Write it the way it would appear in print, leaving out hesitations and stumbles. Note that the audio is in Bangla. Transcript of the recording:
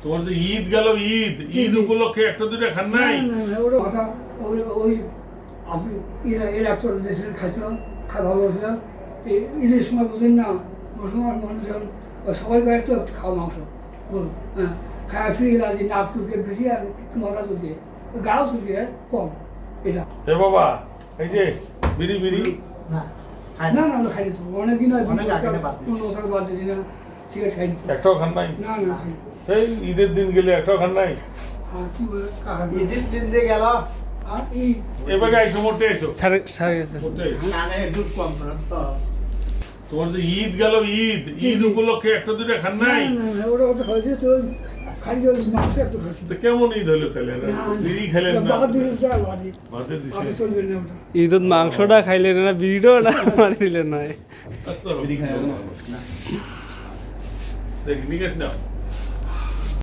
তোমার যে ঈদ গেল, ঈদ উপলক্ষে একটা দুটো খান নাই? ওটা কথা ওই আপনি এর একটা দেশের খাইছিলাম, খাওয়া ভালো হয়েছিলাম। এই ঈদের সময় বুঝেন না, মুসলমান মানুষজন সবাই একটু একটু খাওয়া মাংস বলুন, হ্যাঁ, খাওয়া ফিরে গেলে যে নাক চুলকে বেশি আর মাথা চুলকে, গাও চুলকে কম। এটা এ বাবা, এই যে বিড়ি বিড়ি না না আমরা খাইনি তো অনেকদিন হয়, 15 বছর বাদ দিয়েছি না, সিগারেট খাইনি। একটাও খান নাই? না না খাইনি। এই ঈদের দিন গেলে একটাও খান নাই? আর কি বলে কাকা ঈদের দিন দিয়ে গেল আর এই এবারে একটু মোটে এসো। সাড়ে মোটে এসো। না না একটু কম করেন তো। তোমার যে ঈদ গেল, ঈদ উপলক্ষে একটা দুটো খান নাই? ওটা কথা হয়েছে তো খালি ওই মাংস একটু খাচ্ছি। তো কেমন ঈদ হলো তাহলে? বিড়ি খেলেন না? বাদ দিয়েছে বাদে ভাতে দিছে। বাদে চলবে না ওটা। ঈদত মাংসটা খাইলেন না, বিড়িটাও না মারি দিলেন না। আচ্ছা, দেখি নিকেশ নাও।